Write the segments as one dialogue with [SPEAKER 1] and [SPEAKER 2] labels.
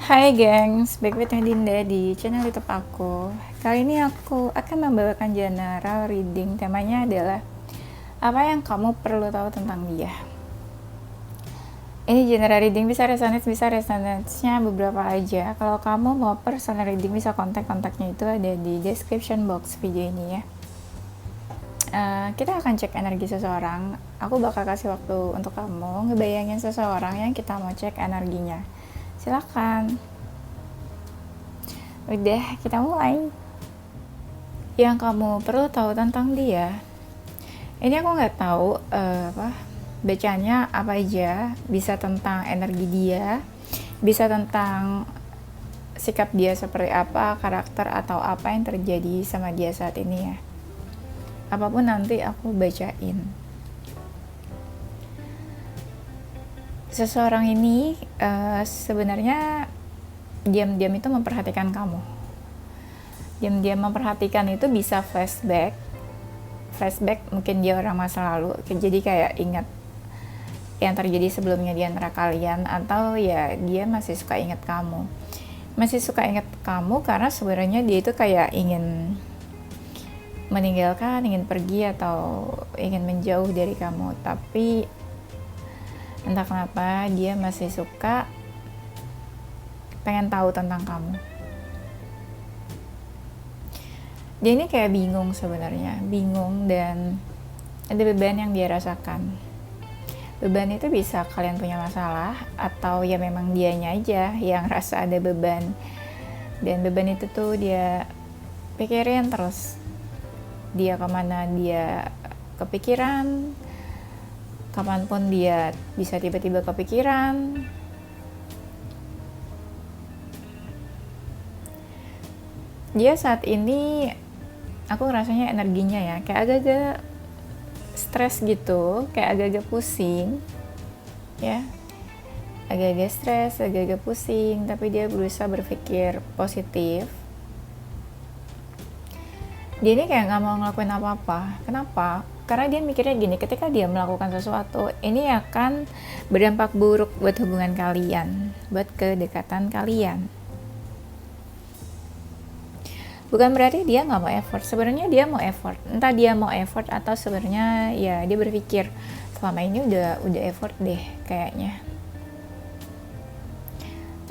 [SPEAKER 1] Hai gengs, back with Dinda di channel YouTube aku. Kali ini aku akan membawakan general reading. Temanya adalah apa yang kamu perlu tahu tentang dia. Ini general reading, bisa resonance-nya beberapa aja. Kalau kamu mau personal reading, bisa kontaknya itu ada di description box video ini ya. Kita akan cek energi seseorang. Aku bakal kasih waktu untuk kamu ngebayangin seseorang yang kita mau cek energinya. Silakan. Udah, kita mulai. Yang kamu perlu tahu tentang dia. Ini aku nggak tahu bacanya apa aja. Bisa tentang energi dia, bisa tentang sikap dia seperti apa, karakter atau apa yang terjadi sama dia saat ini ya. Apapun nanti aku bacain. Seseorang ini sebenarnya diam-diam itu memperhatikan kamu. Diam-diam memperhatikan itu bisa flashback mungkin dia orang masa lalu, jadi kayak ingat yang terjadi sebelumnya di antara kalian, atau ya dia masih suka ingat kamu karena sebenarnya dia itu kayak ingin meninggalkan, ingin pergi atau ingin menjauh dari kamu, tapi entah kenapa dia masih suka, pengen tahu tentang kamu. Dia ini kayak bingung sebenarnya, dan ada beban yang dia rasakan. Beban itu bisa kalian punya masalah, atau ya memang dianya aja yang rasa ada beban, dan beban itu tuh dia pikirin terus. Dia kemana dia kepikiran, kapanpun dia bisa tiba-tiba kepikiran. Dia saat ini, aku rasanya energinya ya kayak agak-agak stres gitu, kayak agak-agak pusing ya, agak-agak stres, agak-agak pusing, tapi dia berusaha berpikir positif. Dia ini kayak gak mau ngelakuin apa-apa. Kenapa? Karena dia mikirnya gini, ketika dia melakukan sesuatu, ini akan berdampak buruk buat hubungan kalian, buat kedekatan kalian. Bukan berarti dia nggak mau effort. Sebenarnya dia mau effort. Entah dia mau effort atau sebenarnya ya dia berpikir selama ini udah effort deh kayaknya.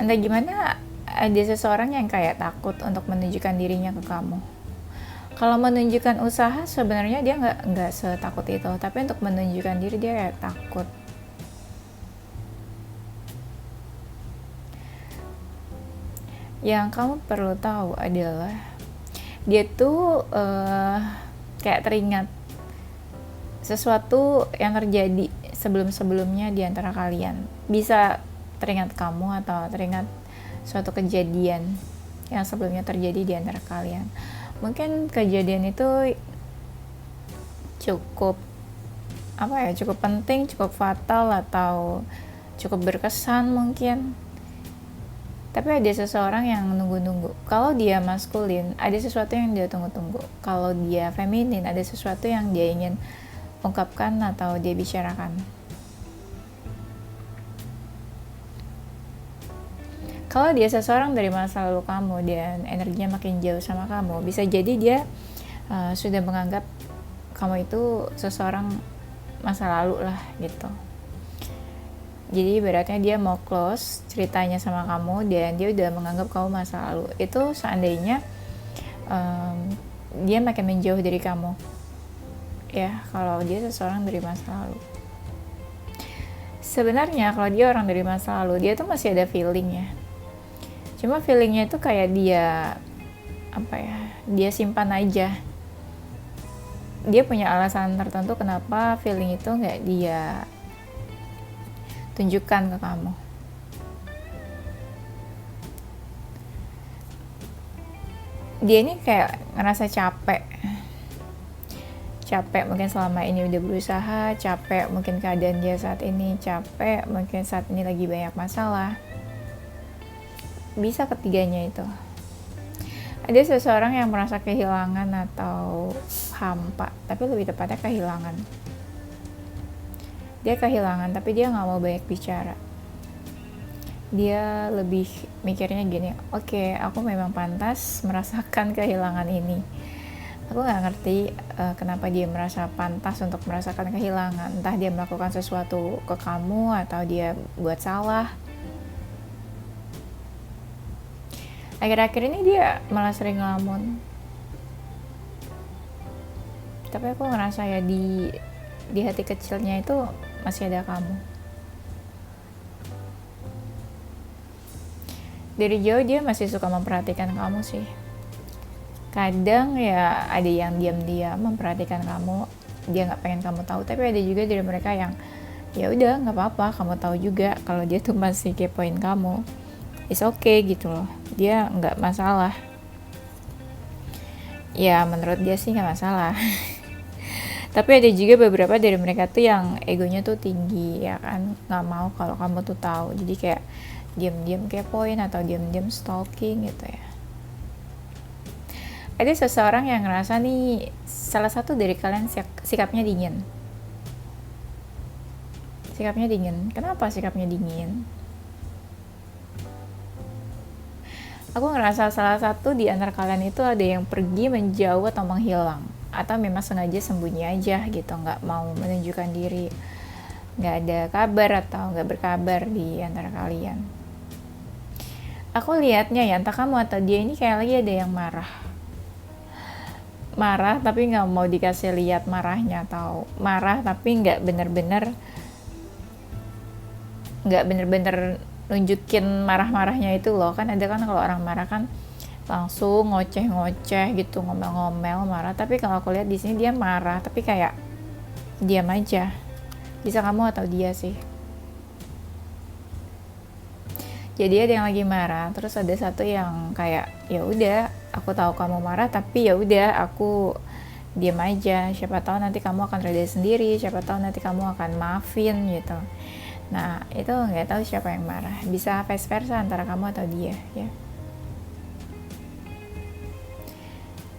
[SPEAKER 1] Entah gimana, ada seseorang yang kayak takut untuk menunjukkan dirinya ke kamu. Kalau menunjukkan usaha sebenarnya dia nggak setakut itu, tapi untuk menunjukkan diri dia kayak takut. Yang kamu perlu tahu adalah dia tuh kayak teringat sesuatu yang terjadi sebelum-sebelumnya di antara kalian. Bisa teringat kamu atau teringat suatu kejadian yang sebelumnya terjadi di antara kalian. Mungkin kejadian itu cukup cukup penting, cukup fatal, atau cukup berkesan mungkin. Tapi ada seseorang yang nunggu-nunggu. Kalau dia maskulin, ada sesuatu yang dia tunggu-tunggu. Kalau dia feminin, ada sesuatu yang dia ingin ungkapkan atau dia bicarakan. Kalau dia seseorang dari masa lalu kamu dan energinya makin jauh sama kamu, bisa jadi dia sudah menganggap kamu itu seseorang masa lalu lah gitu. Jadi ibaratnya dia mau close ceritanya sama kamu dan dia udah menganggap kamu masa lalu. Itu seandainya dia makin menjauh dari kamu ya, kalau dia seseorang dari masa lalu. Sebenarnya kalau dia orang dari masa lalu, dia tuh masih ada feeling ya. Cuma feelingnya itu kayak dia dia simpan aja. Dia punya alasan tertentu kenapa feeling itu nggak dia tunjukkan ke kamu. Dia ini kayak ngerasa capek mungkin selama ini udah berusaha, capek mungkin keadaan dia saat ini, capek mungkin saat ini lagi banyak masalah. Bisa ketiganya itu. Ada seseorang yang merasa kehilangan atau hampa, tapi lebih tepatnya kehilangan. Dia kehilangan, tapi dia nggak mau banyak bicara. Dia lebih mikirnya gini, oke, aku memang pantas merasakan kehilangan ini. Aku nggak ngerti kenapa dia merasa pantas untuk merasakan kehilangan. Entah dia melakukan sesuatu ke kamu atau dia buat salah. Akhir-akhir ini dia malah sering ngelamun. Tapi aku ngerasa ya di hati kecilnya itu masih ada kamu. Dari jauh dia masih suka memperhatikan kamu sih. Kadang ya ada yang diam-diam memperhatikan kamu, dia nggak pengen kamu tahu. Tapi ada juga dari mereka yang ya udah nggak apa-apa, kamu tahu juga kalau dia tuh masih kepoin kamu. It's okay gitu loh, dia nggak masalah. Ya menurut dia sih nggak masalah. Tapi ada juga beberapa dari mereka tuh yang egonya tuh tinggi ya kan, nggak mau kalau kamu tuh tahu. Jadi kayak diam-diam kepoin atau diam-diam stalking gitu ya. Ada seseorang yang ngerasa nih salah satu dari kalian sikapnya dingin. Sikapnya dingin. Kenapa sikapnya dingin? Aku ngerasa salah satu di antara kalian itu ada yang pergi menjauh atau menghilang. Atau memang sengaja sembunyi aja gitu, nggak mau menunjukkan diri. Nggak ada kabar atau nggak berkabar di antara kalian. Aku lihatnya ya, entah kamu atau dia ini kayak lagi ada yang marah tapi nggak mau dikasih lihat marahnya, atau marah tapi nggak bener-bener nunjukin marah-marahnya itu loh. Kan ada kan kalau orang marah kan langsung ngoceh-ngoceh gitu, ngomel-ngomel marah. Tapi kalau aku lihat di sini dia marah tapi kayak diam aja. Bisa kamu atau dia sih. Jadi ada yang lagi marah, terus ada satu yang kayak ya udah, aku tahu kamu marah tapi ya udah aku diam aja. Siapa tahu nanti kamu akan reda sendiri, siapa tahu nanti kamu akan maafin gitu. Nah itu nggak tahu siapa yang marah. Bisa vice versa antara kamu atau dia ya.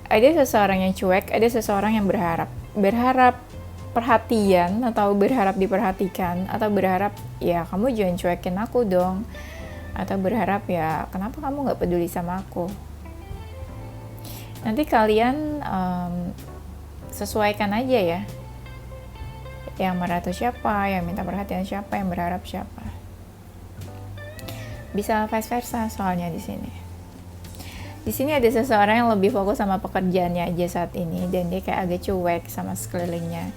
[SPEAKER 1] Ada seseorang yang cuek, ada seseorang yang berharap perhatian atau berharap diperhatikan, atau berharap ya kamu jangan cuekin aku dong, atau berharap ya kenapa kamu nggak peduli sama aku. Nanti kalian sesuaikan aja ya, yang marah itu siapa, yang minta perhatian siapa, yang berharap siapa. Bisa vice versa soalnya di sini. Di sini ada seseorang yang lebih fokus sama pekerjaannya aja saat ini, dan dia kayak agak cuek sama sekelilingnya,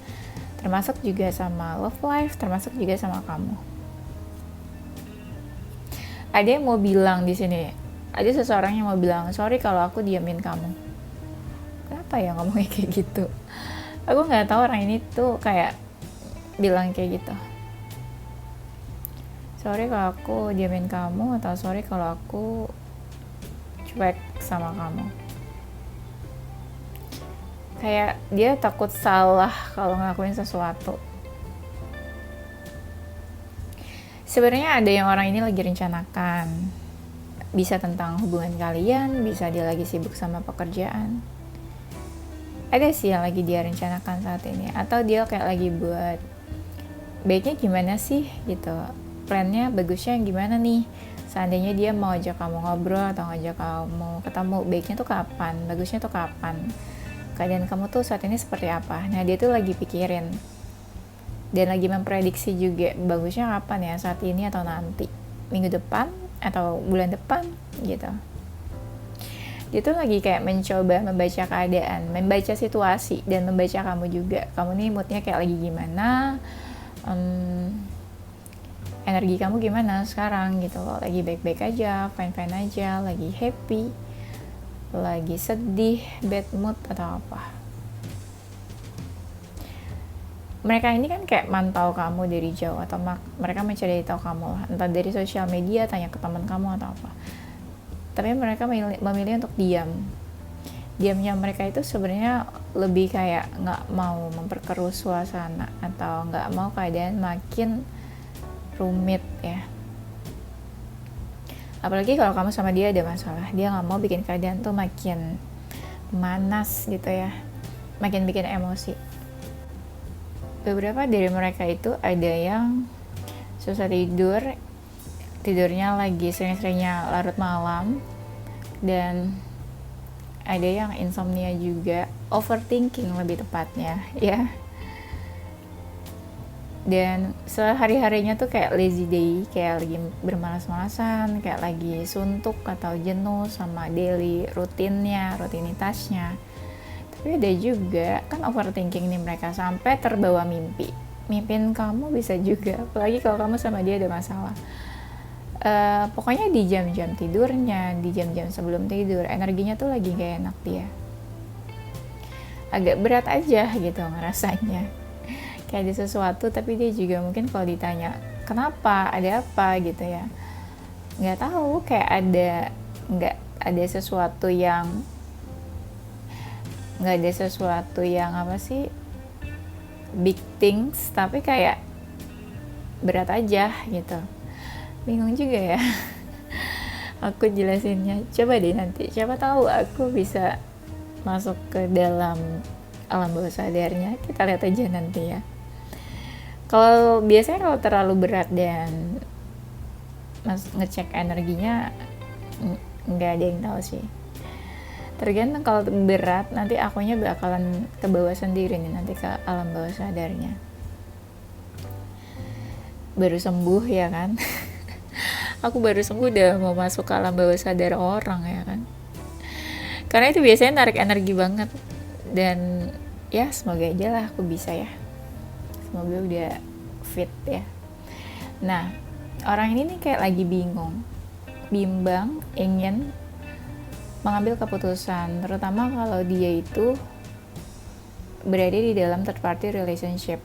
[SPEAKER 1] termasuk juga sama love life, termasuk juga sama kamu. Ada yang mau bilang di sini, ada seseorang yang mau bilang sorry kalau aku diamin kamu. Kenapa ya ngomongnya kayak gitu? Aku nggak tahu orang ini tuh kayak bilang kayak gitu. Sorry kalau aku diamin kamu, atau sorry kalau aku cuek sama kamu. Kayak dia takut salah kalau ngelakuin sesuatu. Sebenarnya ada yang orang ini lagi rencanakan. Bisa tentang hubungan kalian, bisa dia lagi sibuk sama pekerjaan. Ada sih yang lagi dia rencanakan saat ini, atau dia kayak lagi buat baiknya gimana sih gitu, plannya bagusnya gimana nih, seandainya dia mau ajak kamu ngobrol atau ngajak kamu ketemu, baiknya tuh kapan, bagusnya tuh kapan, keadaan kamu tuh saat ini seperti apa. Nah dia tuh lagi pikirin dan lagi memprediksi juga bagusnya kapan ya, saat ini atau nanti, minggu depan atau bulan depan gitu. Dia tuh lagi kayak mencoba membaca keadaan, membaca situasi, dan membaca kamu juga. Kamu nih moodnya kayak lagi gimana, energi kamu gimana sekarang gitu loh. Lagi baik-baik aja, fine-fine aja, lagi happy, lagi sedih, bad mood atau apa. Mereka ini kan kayak mantau kamu dari jauh, atau mereka mencari tahu kamu lah, entah dari sosial media, tanya ke teman kamu atau apa. Tapi mereka memilih untuk diam. Diamnya mereka itu sebenarnya lebih kayak nggak mau memperkeruh suasana, atau nggak mau keadaan makin rumit ya. Apalagi kalau kamu sama dia ada masalah, dia nggak mau bikin keadaan tuh makin manas gitu ya, makin bikin emosi. Beberapa dari mereka itu ada yang susah tidur tidurnya lagi sering-seringnya larut malam, dan ada yang insomnia juga, overthinking lebih tepatnya ya. Dan sehari-harinya tuh kayak lazy day, kayak lagi bermalas-malasan, kayak lagi suntuk atau jenuh sama daily rutinitasnya. Tapi ada juga kan overthinking nih mereka sampai terbawa mimpi. Mimpin kamu bisa juga, apalagi kalau kamu sama dia ada masalah. Pokoknya di jam-jam tidurnya, di jam-jam sebelum tidur, energinya tuh lagi gak enak dia. Agak berat aja gitu ngerasanya. Kayak ada sesuatu, tapi dia juga mungkin kalau ditanya kenapa, ada apa gitu ya, nggak tahu, kayak nggak ada sesuatu yang apa sih, big things, tapi kayak berat aja gitu. Bingung juga ya aku jelasinnya. Coba deh nanti, siapa tahu aku bisa masuk ke dalam alam bawah sadarnya. Kita lihat aja nanti ya. Kalau biasanya kalau terlalu berat dan ngecek energinya, nggak ada yang tahu sih. Tergantung, kalau berat nanti akunya bakalan ke bawah sendiri nih, nanti ke alam bawah sadarnya. Baru sembuh ya kan. Aku baru sembuh udah mau masuk ke alam bawah sadar orang ya kan. Karena itu biasanya narik energi banget. Dan ya semoga aja lah aku bisa ya. Semoga udah fit ya. Nah, orang ini nih kayak lagi bimbang, ingin mengambil keputusan, terutama kalau dia itu berada di dalam third party relationship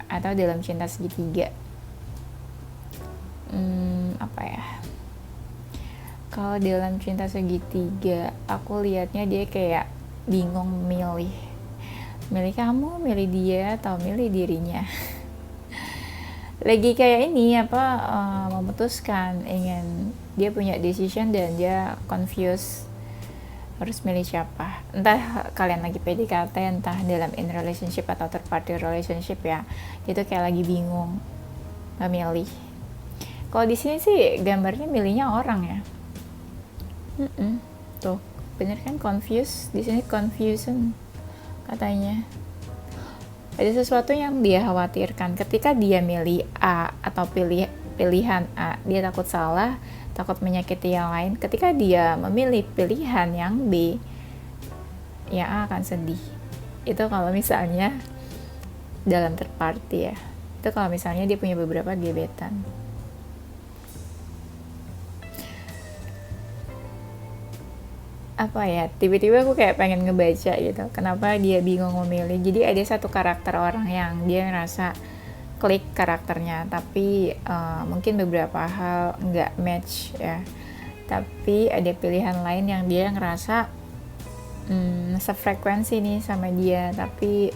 [SPEAKER 1] atau dalam cinta segitiga. Apa ya? Kalau dalam cinta segitiga, aku lihatnya dia kayak bingung milih kamu, milih dia, atau milih dirinya. Lagi kayak ini memutuskan, ingin dia punya decision dan dia confused harus milih siapa. Entah kalian lagi PDKT, entah dalam in relationship atau third party relationship ya, itu kayak lagi bingung memilih. Kalau di sini sih gambarnya milihnya orang ya. Tuh bener kan, confused. Di sini confusion katanya. Ada sesuatu yang dia khawatirkan ketika dia milih A atau pilihan A, dia takut salah, takut menyakiti yang lain. Ketika dia memilih pilihan yang B, yang A akan sedih. Itu kalau misalnya dalam third party ya. Itu kalau misalnya dia punya beberapa gebetan. Apa ya, tiba-tiba aku kayak pengen ngebaca gitu, kenapa dia bingung memilih. Jadi ada satu karakter orang yang dia ngerasa klik karakternya, tapi mungkin beberapa hal nggak match ya, tapi ada pilihan lain yang dia ngerasa sefrekuensi nih sama dia, tapi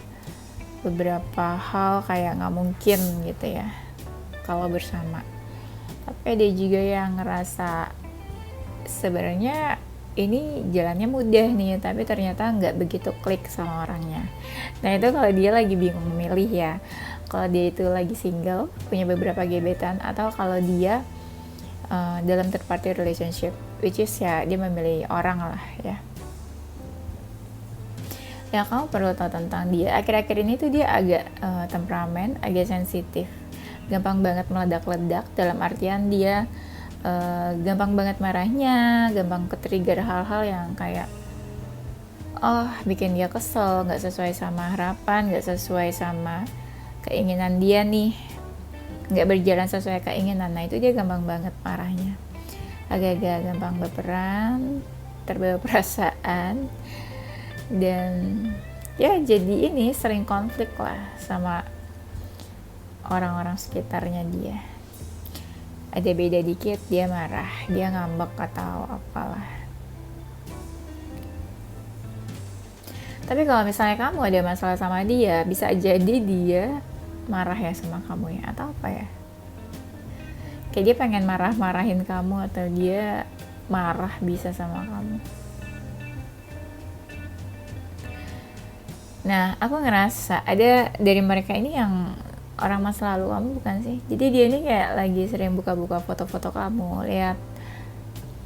[SPEAKER 1] beberapa hal kayak nggak mungkin gitu ya kalau bersama. Tapi ada juga yang ngerasa sebenarnya ini jalannya mudah nih, tapi ternyata nggak begitu klik sama orangnya. Nah itu kalau dia lagi bingung memilih ya. Kalau dia itu lagi single, punya beberapa gebetan, atau kalau dia dalam third party relationship, which is ya dia memilih orang lah ya. Ya kamu perlu tahu tentang dia. Akhir-akhir ini tuh dia agak temperamen, agak sensitif, gampang banget meledak-ledak, dalam artian dia gampang banget marahnya, gampang ke-trigger hal-hal yang kayak bikin dia kesel, gak sesuai sama harapan, gak sesuai sama keinginan dia nih, gak berjalan sesuai keinginan. Nah itu dia gampang banget marahnya, agak-agak gampang baperan, terbawa perasaan, dan ya jadi ini sering konflik lah sama orang-orang sekitarnya dia. Ada beda dikit dia marah, dia ngambek atau apalah. Tapi kalau misalnya kamu ada masalah sama dia, bisa jadi dia marah ya sama kamu ya, atau apa ya, kayak dia pengen marah-marahin kamu, atau dia marah bisa sama kamu. Nah aku ngerasa ada dari mereka ini yang orang masa lalu kamu bukan sih? Jadi dia ini kayak lagi sering buka-buka foto-foto kamu, lihat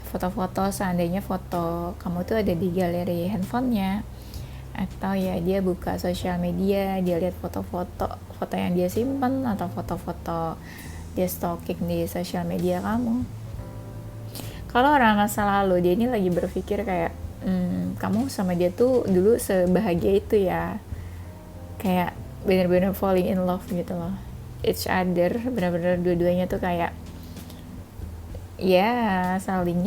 [SPEAKER 1] foto-foto, seandainya foto kamu tuh ada di galeri handphonenya, atau ya dia buka sosial media, dia lihat foto yang dia simpan, atau foto-foto dia stalking di sosial media kamu. Kalau orang masa lalu, dia ini lagi berpikir kayak kamu sama dia tuh dulu sebahagia itu ya, kayak bener-bener falling in love gitu loh, each other, bener-bener dua-duanya tuh kayak ya saling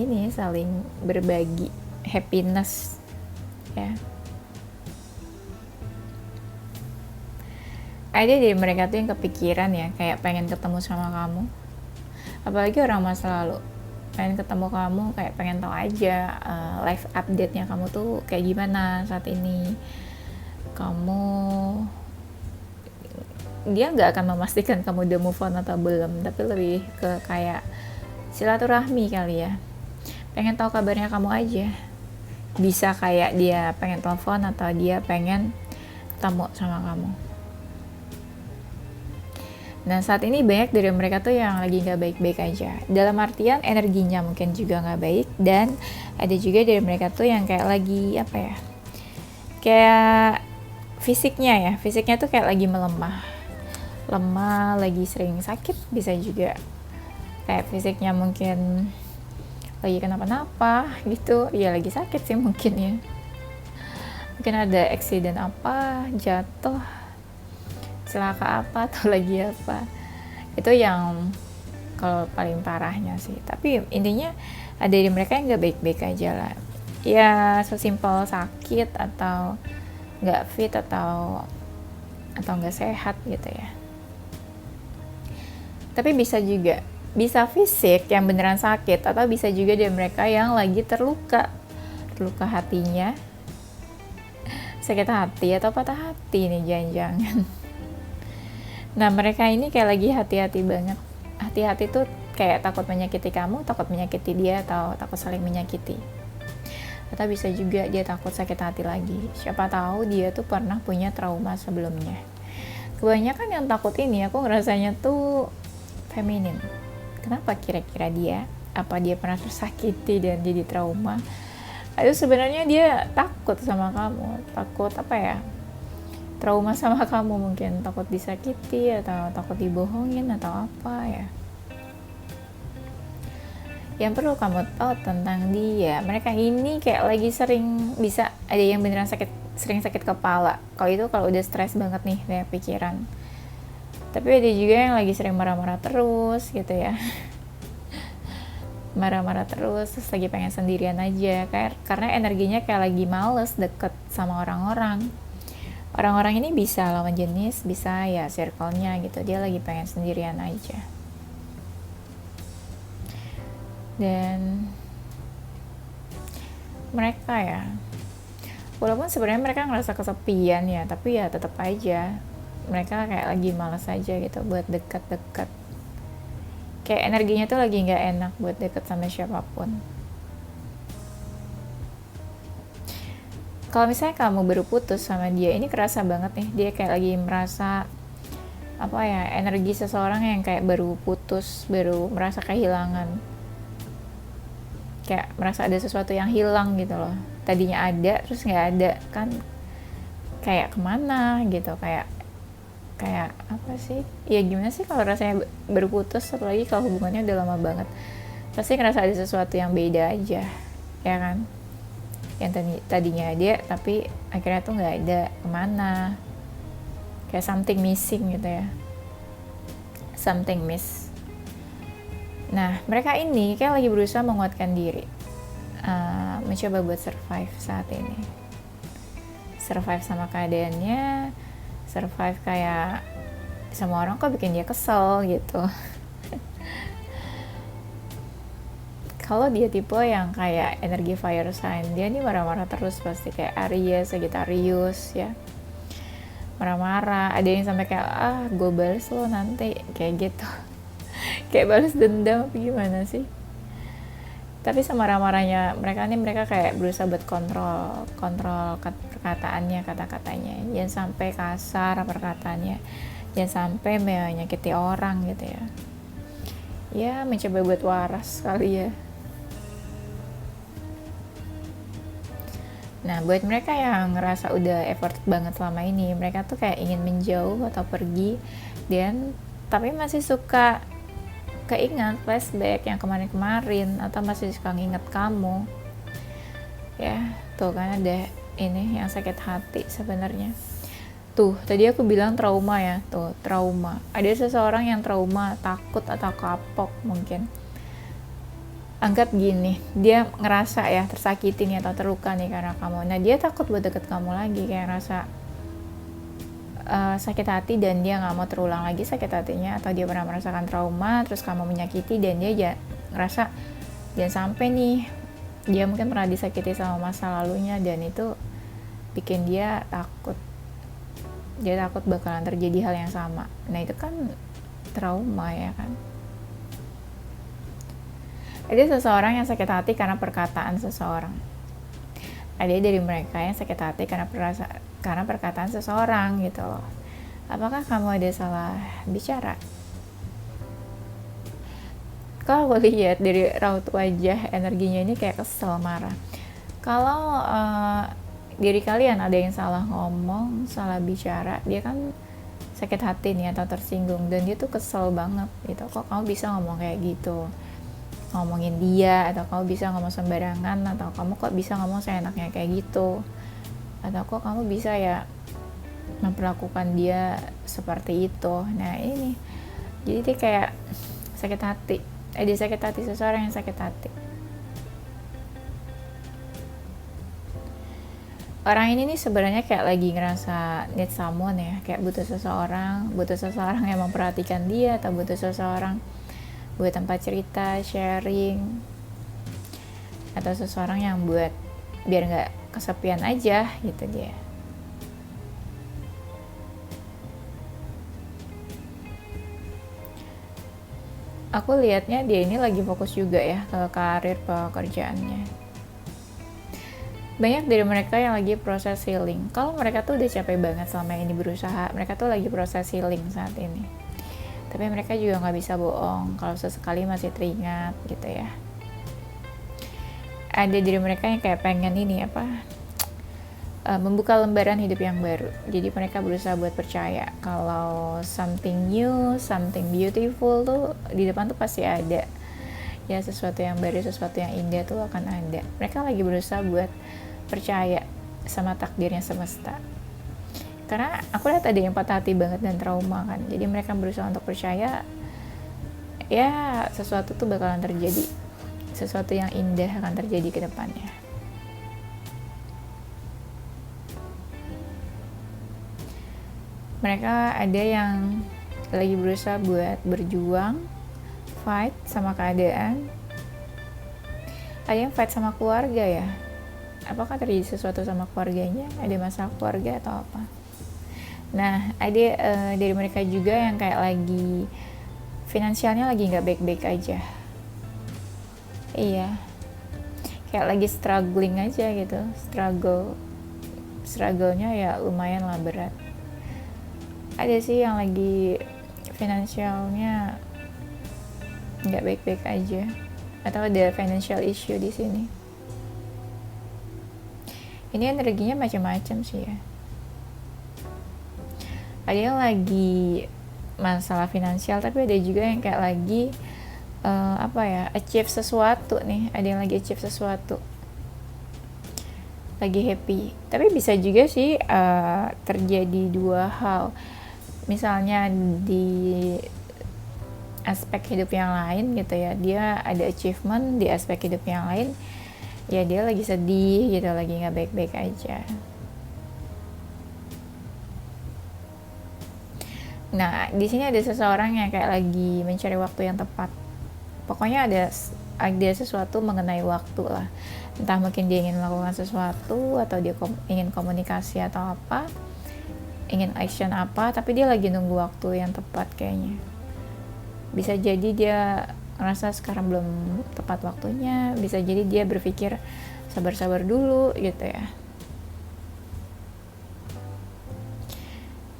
[SPEAKER 1] berbagi happiness ya. Ada dari mereka tuh yang kepikiran ya, kayak pengen ketemu sama kamu, apalagi orang masa lalu, pengen ketemu kamu, kayak pengen tahu aja live update-nya kamu tuh kayak gimana saat ini. Dia nggak akan memastikan kamu udah move on atau belum, tapi lebih ke kayak silaturahmi kali ya, pengen tahu kabarnya kamu aja. Bisa kayak dia pengen telepon atau dia pengen ketemu sama kamu. Nah saat ini banyak dari mereka tuh yang lagi nggak baik-baik aja, dalam artian energinya mungkin juga nggak baik, dan ada juga dari mereka tuh yang kayak lagi apa ya, kayak fisiknya tuh kayak lagi lemah, lagi sering sakit, bisa juga kayak fisiknya mungkin lagi kenapa-napa gitu ya, lagi sakit sih mungkin ya, mungkin ada accident apa, jatuh, celaka apa, atau lagi apa, itu yang kalau paling parahnya sih. Tapi intinya ada di mereka yang nggak baik-baik aja lah ya, sesimpel sakit atau nggak fit atau nggak sehat gitu ya. Tapi bisa fisik yang beneran sakit, atau bisa juga dari mereka yang lagi terluka hatinya, sakit hati atau patah hati nih jangan-jangan. Nah mereka ini kayak lagi hati-hati banget, hati-hati tuh kayak takut menyakiti kamu, takut menyakiti dia, atau takut saling menyakiti. Atau bisa juga dia takut sakit hati lagi, siapa tahu dia tuh pernah punya trauma sebelumnya. Kebanyakan yang takut ini aku ngerasanya tuh feminin. Kenapa kira-kira dia? Apa dia pernah tersakiti dan jadi trauma? Itu sebenarnya dia takut sama kamu, takut apa ya? Trauma sama kamu mungkin, takut disakiti atau takut dibohongin atau apa ya. Yang perlu kamu tahu tentang dia, mereka ini kayak lagi bisa ada yang beneran sering sakit kepala. Kalau udah stres banget nih kayak pikiran. Tapi ada juga yang lagi sering marah-marah terus gitu ya. Marah-marah terus lagi pengen sendirian aja, karena energinya kayak lagi males deket sama orang-orang. Orang-orang ini bisa lawan jenis, bisa ya circle-nya gitu, dia lagi pengen sendirian aja. Dan mereka ya, walaupun sebenarnya mereka ngerasa kesepian ya, tapi ya tetap aja mereka kayak lagi malas aja gitu buat dekat-dekat. Kayak energinya tuh lagi nggak enak buat deket sama siapapun. Kalau misalnya kamu baru putus sama dia, ini kerasa banget nih, dia kayak lagi merasa apa ya, energi seseorang yang kayak baru putus, baru merasa kehilangan, kayak merasa ada sesuatu yang hilang gitu loh. Tadinya ada terus nggak ada kan, kayak kemana gitu, kayak apa sih ya, gimana sih kalau rasanya baru putus, apalagi kalau hubungannya udah lama banget, pasti ngerasa ada sesuatu yang beda aja ya kan, yang tadinya ada tapi akhirnya tuh nggak ada, kemana, kayak something missing gitu ya, something miss. Nah mereka ini kayak lagi berusaha menguatkan diri, mencoba buat survive saat ini, survive sama keadaannya, survive kayak semua orang kok bikin dia kesel gitu. Kalau dia tipe yang kayak energi fire sign, dia nih marah-marah terus pasti, kayak Aries, Sagittarius ya, marah-marah, ada yang sampai kayak gue bales lo nanti, kayak gitu. Kayak balas dendam apa gimana sih. Tapi semarah-marahnya mereka kayak berusaha buat kontrol perkataannya, kata-katanya, jangan sampai kasar perkataannya, jangan sampai menyakiti orang gitu ya. Ya mencoba buat waras kali ya. Nah, buat mereka yang ngerasa udah effort banget selama ini, mereka tuh kayak ingin menjauh atau pergi, dan tapi masih suka keingat flashback yang kemarin-kemarin, atau masih suka nginget kamu. Ya, tuh kan ada ini yang sakit hati sebenarnya. Tuh, tadi aku bilang trauma ya, tuh trauma. Ada seseorang yang trauma, takut atau kapok mungkin. Anggap gini, dia ngerasa ya tersakiti nih atau terluka nih karena kamu. Nah, dia takut buat deket kamu lagi, kayak ngerasa sakit hati dan dia nggak mau terulang lagi sakit hatinya, atau dia pernah merasakan trauma terus kamu menyakiti dan dia ngerasa jangan sampai nih dia mungkin pernah disakiti sama masa lalunya, dan itu bikin dia takut. Dia takut bakalan terjadi hal yang sama. Nah, itu kan trauma ya kan. Ada seseorang yang sakit hati karena perkataan seseorang. Ada dari mereka yang sakit hati karena perkataan seseorang gitu loh. Apakah kamu ada salah bicara? Kalau lihat dari raut wajah, energinya ini kayak kesel, marah. Kalau diri kalian ada yang salah ngomong, salah bicara, dia kan sakit hati nih atau tersinggung, dan dia tuh kesel banget gitu. Kok kamu bisa ngomong kayak gitu? Ngomongin dia, atau kamu bisa ngomong sembarangan, atau kamu kok bisa ngomong seenaknya kayak gitu, atau kok kamu bisa ya memperlakukan dia seperti itu. Nah ini jadi dia kayak sakit hati, dia sakit hati, seseorang yang sakit hati. Orang ini nih sebenarnya kayak lagi ngerasa need someone ya, kayak butuh seseorang yang memperhatikan dia, atau butuh seseorang buat tempat cerita, sharing, atau seseorang yang buat biar nggak kesepian aja gitu dia. Aku lihatnya dia ini lagi fokus juga ya ke karir pekerjaannya. Banyak dari mereka yang lagi proses healing. Kalau mereka tuh udah capek banget selama ini berusaha, mereka tuh lagi proses healing saat ini. Tapi mereka juga nggak bisa bohong kalau sesekali masih teringat gitu ya. Ada dari mereka yang kayak pengen ini membuka lembaran hidup yang baru. Jadi mereka berusaha buat percaya kalau something new, something beautiful tuh di depan tuh pasti ada. Ya, sesuatu yang baru, sesuatu yang indah tuh akan ada. Mereka lagi berusaha buat percaya sama takdirnya semesta. Karena aku lihat ada yang patah hati banget dan trauma kan, jadi mereka berusaha untuk percaya ya sesuatu tuh bakalan terjadi, sesuatu yang indah akan terjadi ke depannya. Mereka ada yang lagi berusaha buat berjuang, fight sama keadaan. Ada yang fight sama keluarga ya, apakah terjadi sesuatu sama keluarganya, ada masalah keluarga atau apa. Nah, ada dari mereka juga yang kayak lagi finansialnya lagi nggak baik-baik aja. Iya, kayak lagi struggling aja gitu, struggle-nya ya lumayan lah berat. Ada sih yang lagi finansialnya nggak baik-baik aja, atau ada financial issue di sini. Ini energinya macam-macam sih ya. Ada yang lagi masalah finansial, tapi ada juga yang kayak lagi achieve sesuatu nih. Ada yang lagi achieve sesuatu, lagi happy. Tapi bisa juga sih terjadi dua hal. Misalnya di aspek hidup yang lain gitu ya, dia ada achievement di aspek hidup yang lain, ya dia lagi sedih gitu, lagi nggak baik-baik aja. Nah, di sini ada seseorang yang kayak lagi mencari waktu yang tepat. Pokoknya ada sesuatu mengenai waktu lah. Entah mungkin dia ingin melakukan sesuatu, atau dia ingin komunikasi atau apa, ingin action apa, tapi dia lagi nunggu waktu yang tepat kayaknya. Bisa jadi dia ngerasa sekarang belum tepat waktunya, bisa jadi dia berpikir sabar-sabar dulu gitu ya.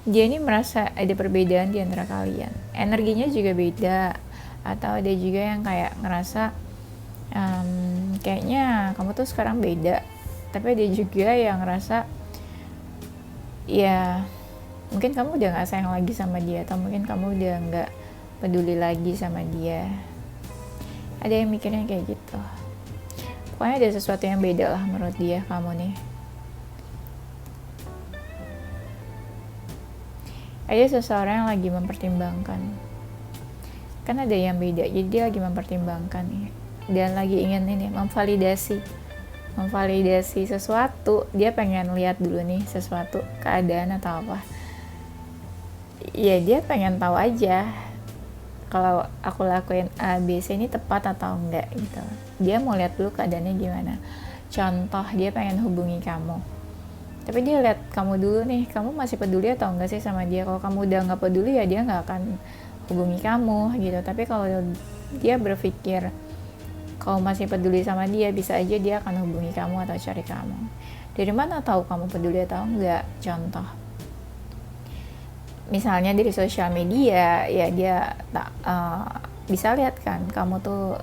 [SPEAKER 1] dia ini merasa ada perbedaan di antara kalian, energinya juga beda, atau ada juga yang kayak ngerasa kayaknya kamu tuh sekarang beda, tapi ada juga yang ngerasa ya mungkin kamu udah gak sayang lagi sama dia, atau mungkin kamu udah gak peduli lagi sama dia. Ada yang mikirnya kayak gitu. Pokoknya ada sesuatu yang beda lah menurut dia kamu nih. Ada seseorang yang lagi mempertimbangkan, kan ada yang beda, jadi dia lagi mempertimbangkan nih, dan lagi ingin ini memvalidasi sesuatu. Dia pengen lihat dulu nih sesuatu, keadaan atau apa ya, dia pengen tahu aja kalau aku lakuin A, B, C ini tepat atau enggak gitu. Dia mau lihat dulu keadaannya gimana. Contoh, dia pengen hubungi kamu, tapi dia lihat kamu dulu nih, kamu masih peduli atau enggak sih sama dia. Kalau kamu udah nggak peduli ya dia nggak akan hubungi kamu gitu. Tapi kalau dia berpikir kamu masih peduli sama dia, bisa aja dia akan hubungi kamu atau cari kamu. Dari mana tahu kamu peduli atau enggak? Contoh, misalnya dari sosial media, ya dia bisa lihat kan kamu tuh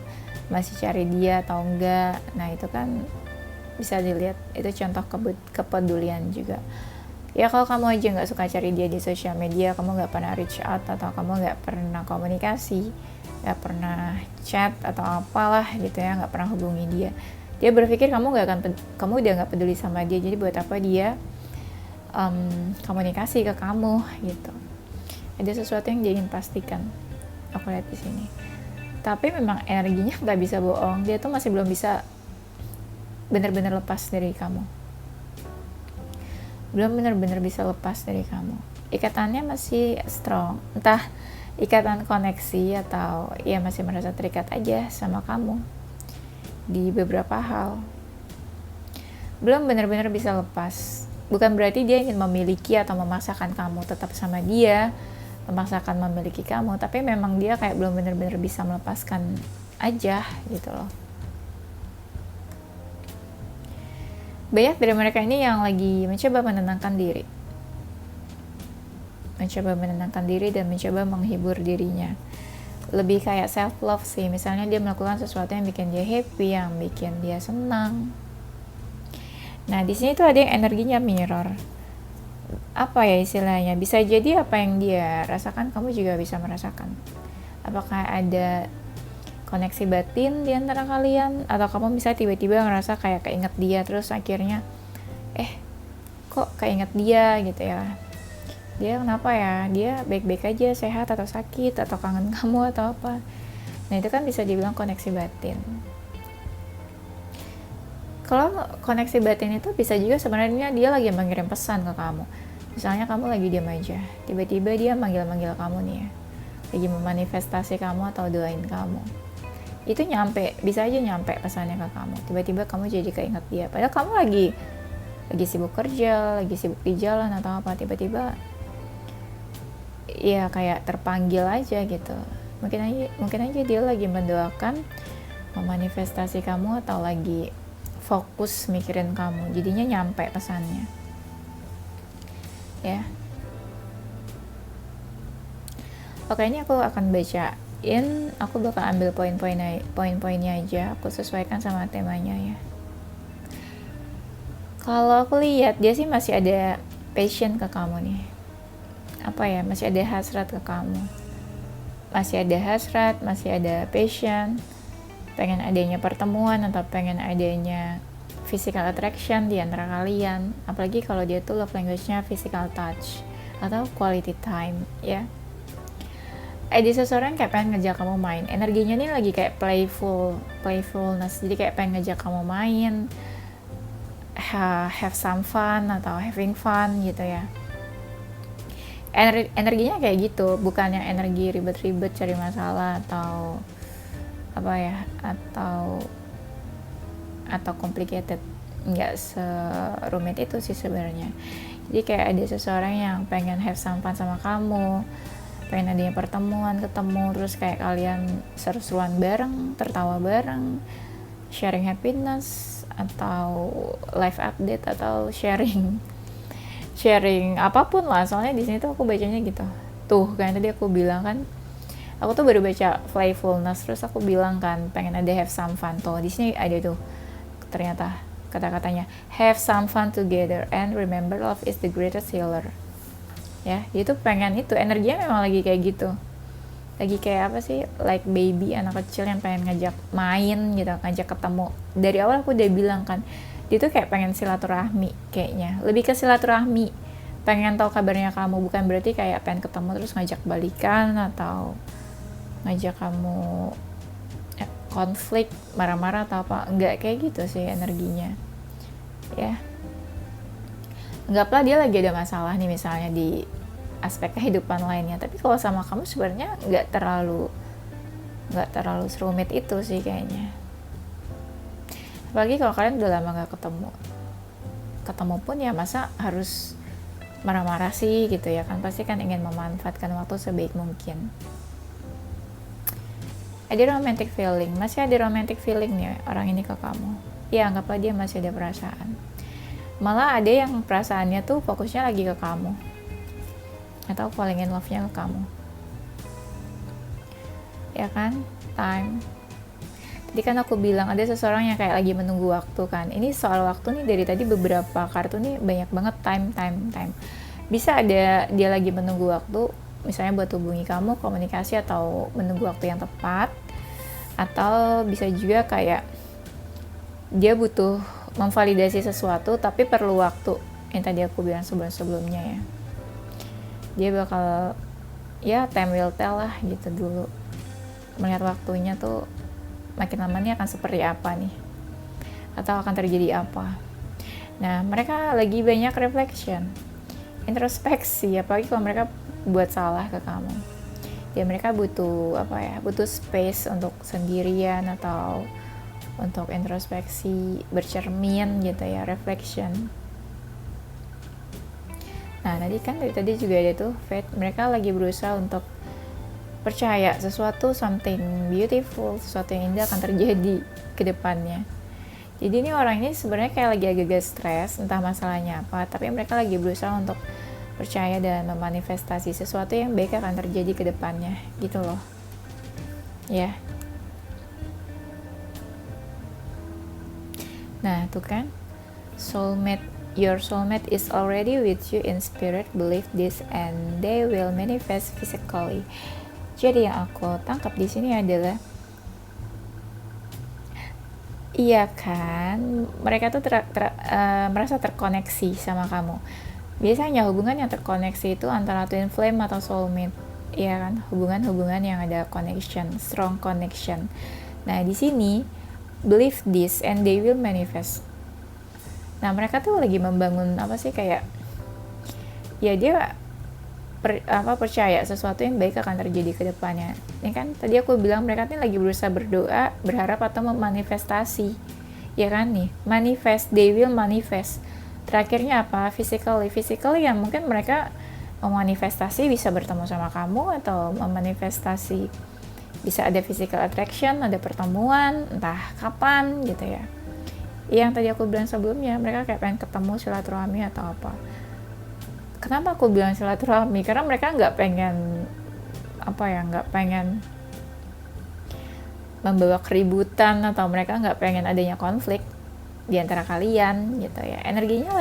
[SPEAKER 1] masih cari dia atau enggak. Nah itu kan bisa dilihat, itu contoh kepedulian juga. Ya kalau kamu aja nggak suka cari dia di sosial media, kamu nggak pernah reach out, atau kamu nggak pernah komunikasi, nggak pernah chat atau apalah gitu ya, nggak pernah hubungi dia, dia berpikir kamu udah nggak peduli sama dia, jadi buat apa dia komunikasi ke kamu gitu. Ada sesuatu yang dia ingin pastikan, aku lihat di sini. Tapi memang energinya nggak bisa bohong, dia tuh masih belum bisa benar-benar lepas dari kamu, belum benar-benar bisa lepas dari kamu. Ikatannya masih strong, entah ikatan koneksi atau ya masih merasa terikat aja sama kamu di beberapa hal, belum benar-benar bisa lepas. Bukan berarti dia ingin memiliki atau memaksakan kamu tetap sama dia, memaksakan memiliki kamu, tapi memang dia kayak belum benar-benar bisa melepaskan aja gitu loh. Banyak dari mereka ini yang lagi mencoba menenangkan diri dan mencoba menghibur dirinya. Lebih kayak self love sih. Misalnya dia melakukan sesuatu yang bikin dia happy, yang bikin dia senang. Nah di sini tuh ada yang energinya mirror. Apa ya istilahnya? Bisa jadi apa yang dia rasakan kamu juga bisa merasakan. Apakah ada koneksi batin di antara kalian, atau kamu bisa tiba-tiba ngerasa kayak keinget dia, terus akhirnya kok keinget dia gitu ya, dia kenapa ya, dia baik-baik aja, sehat atau sakit atau kangen kamu atau apa. Nah itu kan bisa dibilang koneksi batin. Kalau koneksi batin itu bisa juga sebenarnya dia lagi mengirim pesan ke kamu. Misalnya kamu lagi diam aja, tiba-tiba dia manggil-manggil kamu nih ya, lagi memanifestasi kamu atau doain kamu. Itu bisa aja nyampe pesannya ke kamu. Tiba-tiba kamu jadi keinget dia, padahal kamu lagi sibuk kerja, lagi sibuk di jalan atau apa, tiba-tiba ya kayak terpanggil aja gitu. Mungkin aja dia lagi mendoakan, memanifestasi kamu, atau lagi fokus mikirin kamu, jadinya nyampe pesannya ya. Oke, ini aku akan bacain, aku bakal ambil poin-poinnya aja, aku sesuaikan sama temanya ya. Kalau aku lihat dia sih masih ada passion ke kamu nih, apa ya, masih ada hasrat ke kamu, masih ada passion, pengen adanya pertemuan atau pengen adanya physical attraction di antara kalian. Apalagi kalau dia tuh love language-nya physical touch atau quality time ya. Ada seseorang kayak pengen ngajak kamu main, energinya nih lagi kayak playfulness, jadi kayak pengen ngajak kamu main, have some fun atau having fun gitu ya. Energinya kayak gitu, bukan yang energi ribet-ribet cari masalah atau apa ya, atau complicated, nggak serumit itu sih sebenarnya. Jadi kayak ada seseorang yang pengen have some fun sama kamu, pengen adanya pertemuan, ketemu, terus kayak kalian seru-seruan bareng, tertawa bareng, sharing happiness atau live update atau sharing sharing apapun lah, soalnya di sini tuh aku bacanya gitu. Tuh kan tadi aku bilang kan, aku tuh baru baca playfulness, terus aku bilang kan pengen ada have some fun. Tuh di sini ada tuh ternyata kata-katanya have some fun together and remember love is the greatest healer. Ya, dia tuh pengen itu, energinya memang lagi kayak gitu. Lagi kayak apa sih, like baby, anak kecil yang pengen ngajak main gitu, ngajak ketemu. Dari awal aku udah bilang kan, dia tuh kayak pengen silaturahmi kayaknya, lebih ke silaturahmi, pengen tahu kabarnya kamu, bukan berarti kayak pengen ketemu terus ngajak balikan atau ngajak kamu konflik, marah-marah atau apa, enggak kayak gitu sih energinya ya. Anggaplah dia lagi ada masalah nih misalnya di aspek kehidupan lainnya, tapi kalau sama kamu sebenarnya nggak terlalu serumit itu sih kayaknya. Apalagi kalau kalian udah lama nggak ketemu pun ya masa harus marah-marah sih gitu ya kan, pasti kan ingin memanfaatkan waktu sebaik mungkin. Ada romantic feeling, masih ada romantic feeling nih orang ini ke kamu. Ya anggaplah dia masih ada perasaan. Malah ada yang perasaannya tuh fokusnya lagi ke kamu, atau falling in love-nya ke kamu. Ya kan? Time. Tadi kan aku bilang ada seseorang yang kayak lagi menunggu waktu kan. Ini soal waktu nih, dari tadi beberapa kartu nih banyak banget time. Bisa ada dia lagi menunggu waktu, misalnya buat hubungi kamu, komunikasi, atau menunggu waktu yang tepat. Atau bisa juga kayak dia butuh memvalidasi sesuatu tapi perlu waktu, yang tadi aku bilang sebelumnya ya. Dia bakal ya time will tell lah gitu dulu, melihat waktunya tuh makin lama nih akan seperti apa nih, atau akan terjadi apa. Nah mereka lagi banyak reflection, introspeksi, apalagi kalau mereka buat salah ke kamu. Ya mereka butuh butuh space untuk sendirian atau untuk introspeksi, bercermin gitu ya, reflection. Nah tadi kan dari tadi juga ada tuh faith, mereka lagi berusaha untuk percaya sesuatu, something beautiful, sesuatu yang indah akan terjadi ke depannya. Jadi ini orang ini sebenarnya kayak lagi agak-agak stres, entah masalahnya apa, tapi mereka lagi berusaha untuk percaya dan memanifestasi sesuatu yang baik akan terjadi ke depannya gitu loh ya. Nah tuh kan, soulmate, your soulmate is already with you in spirit, believe this and they will manifest physically. Jadi yang aku tangkap di sini adalah iya kan, mereka tuh merasa terkoneksi sama kamu. Biasanya hubungan yang terkoneksi itu antara twin flame atau soulmate, ya kan, hubungan-hubungan yang ada connection, strong connection. Nah di sini believe this and they will manifest. Nah mereka tuh lagi membangun apa sih, kayak ya dia percaya sesuatu yang baik akan terjadi ke depannya. Ini kan tadi aku bilang mereka nih lagi berusaha berdoa, berharap atau memanifestasi. Ya kan nih, manifest, they will manifest. Terakhirnya apa? Physically yang mungkin mereka memanifestasi bisa bertemu sama kamu, atau memanifestasi bisa ada physical attraction, ada pertemuan, entah kapan gitu ya. Yang tadi aku bilang sebelumnya, mereka kayak pengen ketemu, silaturahmi atau apa. Kenapa aku bilang silaturahmi? Karena mereka nggak pengen membawa keributan, atau mereka nggak pengen adanya konflik di antara kalian gitu ya. Energinya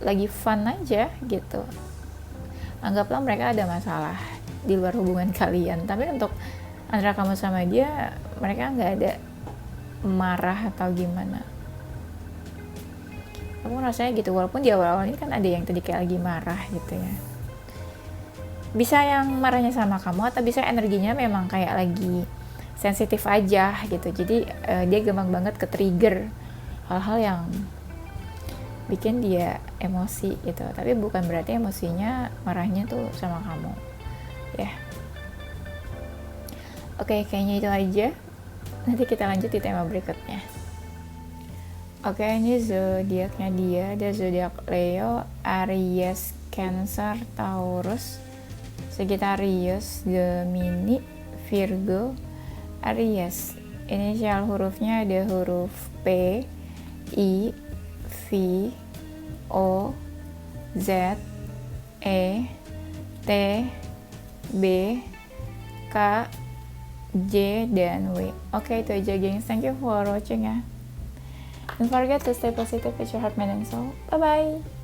[SPEAKER 1] lagi fun aja gitu. Anggaplah mereka ada masalah di luar hubungan kalian, tapi untuk antara kamu sama dia mereka nggak ada marah atau gimana. Aku rasanya gitu, walaupun di awal-awal ini kan ada yang tadi kayak lagi marah gitu ya. Bisa yang marahnya sama kamu, atau bisa energinya memang kayak lagi sensitif aja gitu. Jadi dia gampang banget ke trigger hal-hal yang bikin dia emosi gitu. Tapi bukan berarti emosinya, marahnya tuh sama kamu ya. Oke, kayaknya itu aja. Nanti kita lanjut di tema berikutnya. Oke, ini zodiaknya dia. Ada zodiak Leo, Aries, Cancer, Taurus, Sagittarius, Gemini, Virgo, Aries. Inisial hurufnya ada huruf P, I, V, O, Z, E, T, B, K, J, dan W. Oke, itu aja gengs. Thank you for watching ya. Don't forget to stay positive with your heart, mind, and soul. Bye-bye.